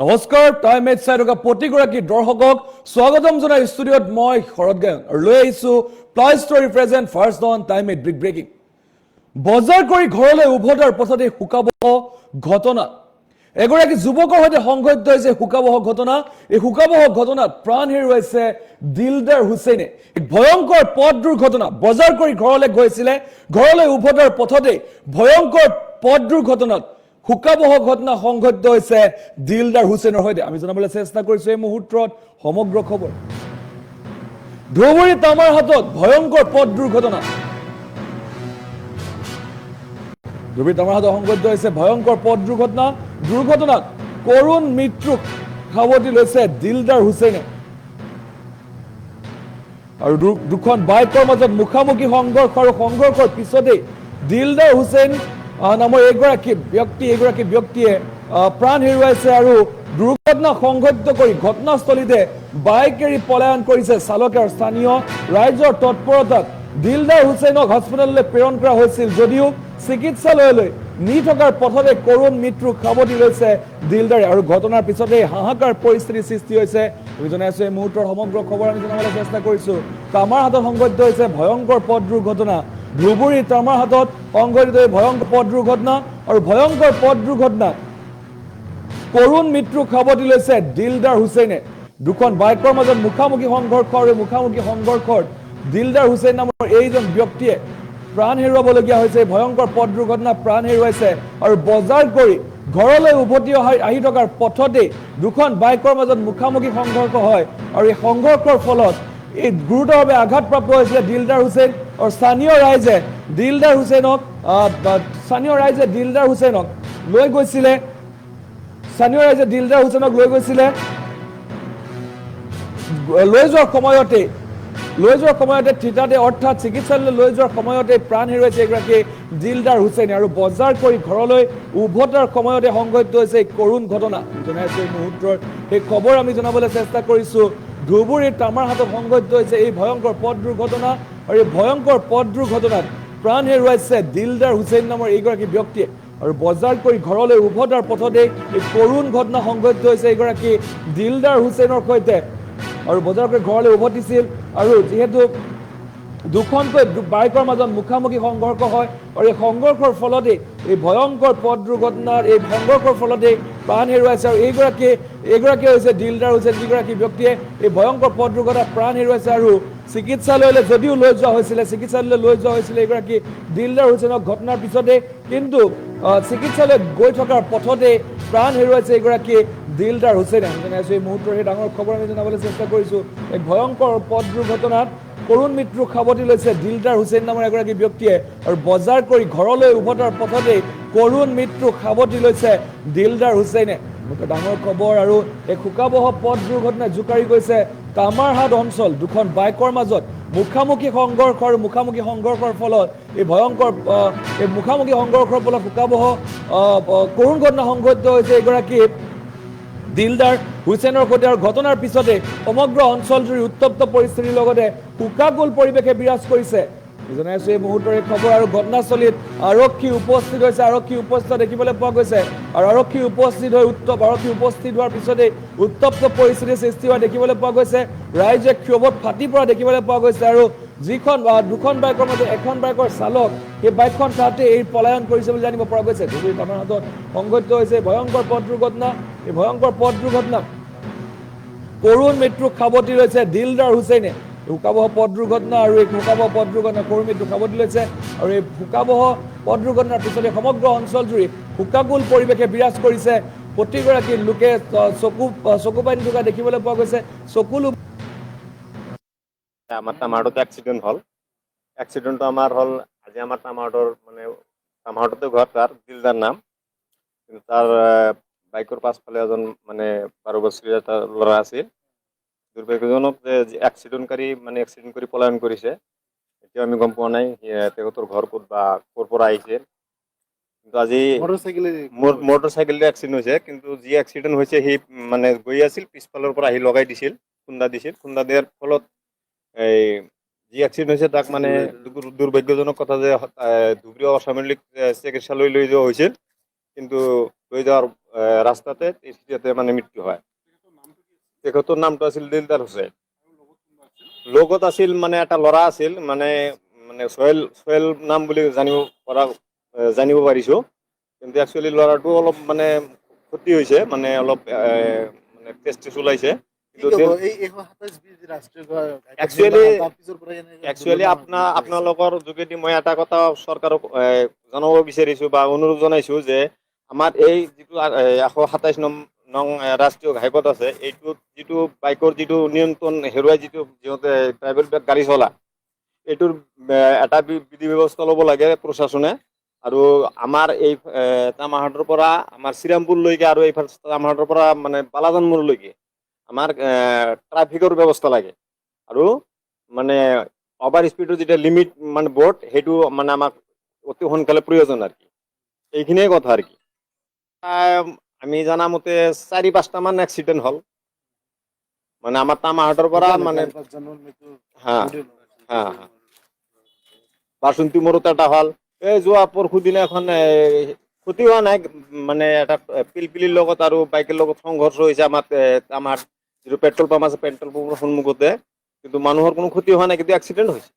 নমস্কাৰ time eight চাই থকা প্ৰতিগৰাকী দৰ্শকক স্বাগতম জনাই ষ্টুডিঅ'ত মই শৰৎ গায়ন আৰু লৈ আহিছোঁ ply story present first on time eight big breaking. বজাৰ কৰি ঘৰলৈ উভতাৰ পথতে শোকাবহ ঘটনা। এগৰাকী যুৱকৰ সৈতে সংঘটিত হৈছে শোকাবহ ঘটনা। এই শোকাবহ ঘটনাত প্ৰাণ হেৰুৱাইছে দিলদাৰ হুছেইনে। এক ভয়ংকৰ পথ দুৰ্ঘটনা। বজাৰ কৰি ঘৰলৈ গৈছিলে, ঘৰলৈ উভতাৰ পথতে ভয়ংকৰ পথ দুৰ্ঘটনাত শোকাবহ ঘটনা সংঘটিত হৈছে দিলদাৰ হুছেইনৰ সৈতে। আমি জনাবলৈ চেষ্টা কৰিছো এই মুহূৰ্তত সমগ্ৰ খবৰ। ধুবুৰী তামাৰ হাতত ভয়ংকৰ পথ দুৰ্ঘটনা। ধুবুৰী তামাৰ হাতত সংঘটিত হৈছে ভয়ংকৰ পথ দুৰ্ঘটনা। দুৰ্ঘটনাত কৰুণ মৃত্যুক সাৱটি লৈছে দিলদাৰ হুছেইনে। আৰু দুখন বাইকৰ মাজত মুখামুখি সংঘৰ্ষ আৰু সংঘৰ্ষৰ পিছতেই দিলদাৰ হুছেইন নামৰ এগৰাকী ব্যক্তিয়ে প্ৰাণ হেৰুৱাইছে আৰু দুৰ্ঘটনা সংঘটিত কৰি ঘটনাস্থলীতে বাইক এৰি পলায়ন কৰিছে চালকে। আৰু স্থানীয় ৰাইজৰ তৎপৰতাত দিলদাৰ হুছেইনক হস্পিটেললৈ প্ৰেৰণ কৰা হৈছিল, যদিও চিকিৎসালয়লৈ নি থকাৰ পথতে কৰুণ মৃত্যুক সাৱটি লৈছে দিলদাৰে। আৰু ঘটনাৰ পিছতে হাহাকাৰ পৰিস্থিতিৰ সৃষ্টি হৈছে। আমি জনাই আছো এই মুহূৰ্তৰ সমগ্ৰ খবৰ আমি জনাবলৈ চেষ্টা কৰিছো। তামাৰ হাতত সংঘটিত হৈছে ভয়ংকৰ পথ দুৰ্ঘটনা। ধুবুৰী তামাৰ হাতত সংঘটিত ভয়ংকৰ পথ দুৰ্ঘটনা আৰু ভয়ংকৰ পথ দুৰ্ঘটনাত কৰুণ মৃত্যুক সাৱটি লৈছে দিলদাৰ হুছেইনে। দুখন বাইকৰ মাজত মুখামুখি সংঘৰ্ষ আৰু মুখামুখি সংঘৰ্ষত দিলদাৰ হুছেইন নামৰ এইজন ব্যক্তিয়ে প্ৰাণ হেৰুৱাবলগীয়া হৈছে। ভয়ংকৰ পথ দুৰ্ঘটনা প্ৰাণ হেৰুৱাইছে আৰু বজাৰ কৰি ঘৰলৈ উভতি আহি থকাৰ পথতেই দুখন বাইকৰ মাজত মুখামুখি সংঘৰ্ষ হয় আৰু এই সংঘৰ্ষৰ ফলত এই গুৰুতৰভাৱে আঘাতপ্ৰাপ্ত হৈছিলে দিলদাৰ হুছেইন। আৰু স্থানীয় ৰাইজে দিলদাৰ হুছেইনক লৈ গৈছিলে লৈ যোৱাৰ সময়তে থিতাতে অৰ্থাৎ চিকিৎসালয়লৈ লৈ যোৱাৰ সময়তে প্ৰাণ হেৰুৱাইছে এগৰাকী দিলদাৰ হুছেইনে। আৰু বজাৰ কৰি ঘৰলৈ উভতাৰ সময়তে সংঘটিত হৈছে এই কৰুণ ঘটনা। জনাইছো এই মুহূৰ্তৰ এই খবৰ আমি জনাবলৈ চেষ্টা কৰিছো। ধুবুৰীৰ তামাৰ হাতত সংঘটিত হৈছে এই ভয়ংকৰ পথ দুৰ্ঘটনা আৰু এই ভয়ংকৰ পথ দুৰ্ঘটনাত প্ৰাণ হেৰুৱাইছে দিলদাৰ হুছেইন নামৰ এইগৰাকী ব্যক্তিয়ে। আৰু বজাৰ কৰি ঘৰলৈ উভতাৰ পথতে এই কৰুণ ঘটনা সংঘটিত হৈছে এগৰাকী দিলদাৰ হুছেইনৰ সৈতে। আৰু বজাৰ কৰি ঘৰলৈ উভতিছিল আৰু যিহেতু দুখনকৈ বাইকৰ মাজত মুখামুখি সংঘৰ্ষ হয় আৰু এই সংঘৰ্ষৰ ফলতেই এই ভয়ংকৰ পথ দুৰ্ঘটনাৰ এই সংঘৰ্ষৰ ফলতেই প্ৰাণ হেৰুৱাইছে। আৰু এইগৰাকী হৈছে দিলদাৰ হুছেইন, যিগৰাকী ব্যক্তিয়ে এই ভয়ংকৰ পথ দুৰ্ঘটনাত প্ৰাণ হেৰুৱাইছে। আৰু চিকিৎসালয়লৈ যদিও লৈ যোৱা হৈছিলে এইগৰাকী দিলদাৰ হুছেইনক ঘটনাৰ পিছতে, কিন্তু চিকিৎসালয়ত গৈ থকাৰ পথতে প্ৰাণ হেৰুৱাইছে এইগৰাকী দিলদাৰ হুছেইনে। আমি জনাইছো এই মুহূৰ্তৰ সেই ডাঙৰ খবৰ আমি জনাবলৈ চেষ্টা কৰিছো। এক ভয়ংকৰ পথ দুৰ্ঘটনাত কৰুণ মৃত্যুক সাৱটি লৈছে দিলদাৰ হুছেইন নামৰ এগৰাকী ব্যক্তিয়ে। আৰু বজাৰ কৰি ঘৰলৈ উভতাৰ পথতেই কৰুণ মৃত্যুক সাৱটি লৈছে দিলদাৰ হুছেইনে। ডাঙৰ খবৰ। আৰু এই শোকাবহ পথ দুৰ্ঘটনাই জোকাৰি গৈছে তামাৰহাট অঞ্চল। দুখন বাইকৰ মাজত মুখামুখি সংঘৰ্ষৰ ফলত এই ভয়ংকৰ মুখামুখি সংঘৰ্ষৰ ফলত শোকাবহ কৰুণ ঘটনা সংঘটিত হৈছে এগৰাকী দিলদাৰ হুছেইনৰ সৈতে। আৰু ঘটনাৰ পিছতে সমগ্ৰ অঞ্চলজুৰি উত্তপ্ত পৰিস্থিতিৰ লগতে শোকাকুল পৰিৱেশে বিৰাজ কৰিছে। জনাইছো এই মুহূৰ্তৰ এই খবৰ। আৰু ঘটনাস্থলীত আৰক্ষী উপস্থিত দেখিবলৈ পোৱা গৈছে। আৰু আৰক্ষী উপস্থিত হোৱাৰ পিছতেই উত্তপ্ত পৰিস্থিতিৰ সৃষ্টি হোৱা দেখিবলৈ পোৱা গৈছে। ৰাইজে ক্ষোভত ফাটি পৰা দেখিবলৈ পোৱা গৈছে। আৰু দুখন বাইকৰ মাজত এখন বাইকৰ চালক সেই বাইকখন তাতে এৰি পলায়ন কৰিছে বুলি জানিব পৰা গৈছে। ধুবুৰী তামাৰ হাতত সংঘটিত হৈছে ভয়ংকৰ পথ দুৰ্ঘটনা। এই ভয়ংকৰ পথ দুৰ্ঘটনা কৰুণ মৃত্যুক সাৱটি লৈছে দিলদাৰ হুছেইনে। শোকাবহ পথ দুৰ্ঘটনা আৰু এই শোকাবহ পথ দুৰ্ঘটনা কৰুণ মৃত্যুক সাৱটি লৈছে। আৰু এই শোকাবহ পথ দুৰ্ঘটনাৰ পিছতে সমগ্ৰ অঞ্চলজুৰি শোকাকুল পৰিৱেশে বিৰাজ কৰিছে। প্ৰতিগৰাকী লোকে চকু পানী থকা দেখিবলৈ পোৱা গৈছে। আমার তামারটোতে অ্যাক্সিডেন্ট হল। অ্যাক্সিডেন্টটো আমার হল আজি আমার তামারটোতে ঘর, তার দিলদার নাম। কিন্তু তার বাইকের পাছফালে এজন 12 বছৰীয়া এটা ল'ৰা আছিল। দুৰ্ভাগ্যজনক যে অ্যাক্সিডেন্টকাৰী অ্যাক্সিডেন্ট কৰি পলায়ন কৰিছে। এতিয়া আমি গম পোৱা নাই তেখেতৰ ঘৰ ক'ত বা ক'ৰ পৰা আহিছে। কিন্তু আজি মটৰচাইকেল এক্সিডেন্ট হৈছে। কিন্তু যি এক্সিডেন্ট হৈছে সি গৈ আছিল, পিছফালৰ পৰা আহি লগাই দিছিল, খুন্দা দিয়াৰ ফলত এই যি এক্সিডেন্ট হৈছে তাক দুৰ্ভাগ্যজনক কথা যে ধুবুৰী অসামৰিক চিকিৎসালয় লৈ যোৱা হৈছিল। কিন্তু লৈ যাওয়াৰ ৰাস্তাতে ইয়াতে মানে মৃত্যু হয়। তেখেতৰ নামটো আছিল দিলদাৰ হুছেইন। লগত আছিল মানে এটা ল'ৰা আছিল, মানে মানে সোহেল নাম বুলি জানিব পাৰিছো। কিন্তু একচুৱেলি ল'ৰাটো অলপ মানে ক্ষতি হৈছে, মানে অলপ মানে টেষ্ট ওলাইছে। একচুৱেলি আপোনালোকৰ যোগেদি মই এটা কথা চৰকাৰক জনাব বিচাৰিছো বা অনুৰোধ জনাইছো যে আমাৰ এই যিটো 127 নং ৰাষ্ট্ৰীয় ঘাইপথ আছে, এইটোত যিটো বাইকৰ যিটো নিয়ন্ত্ৰণ হেৰুৱাই যিটো সিহঁতে প্ৰাইভেট গাড়ী চলা, এইটোৰ এটা বিধি ব্যৱস্থা ল'ব লাগে প্ৰশাসনে। আৰু আমাৰ এই তামাহাটৰ পৰা আমাৰ শ্ৰীৰামপুৰলৈকে আৰু এইফালে তামাহাটৰ পৰা মানে বালাজান মোড়লৈকে আমাৰ ট্ৰাফিকৰ ব্যৱস্থা লাগে। আৰু মানে অভাৰ স্পীডৰ যিটো লিমিট মানে বৰ্ড, সেইটো মানে আমাক অতি সোনকালে প্ৰয়োজন আৰু কি। এইখিনিয়ে কথা আৰু কি। আমি জানামতে 4-5টামান এক্সিডেণ্ট হ'ল মানে আমাৰ তামাহাটৰ পৰা মানে হা হা হা বাচন্তি মোড়ত এটা হ'ল। এই যোৱা পৰশু দিনা এখন ক্ষতি হোৱা নাই, মানে এটা পিলপিলিৰ লগত আৰু বাইকেৰ লগত সংঘৰ্ষ হৈছে আমাৰ যিটো পেট্ৰল পাম্প আছে, পেট্ৰল পাম্পৰ সন্মুখতে। কিন্তু মানুহৰ কোনো ক্ষতি হোৱা নাই, কিন্তু এক্সিডেণ্ট হৈছে।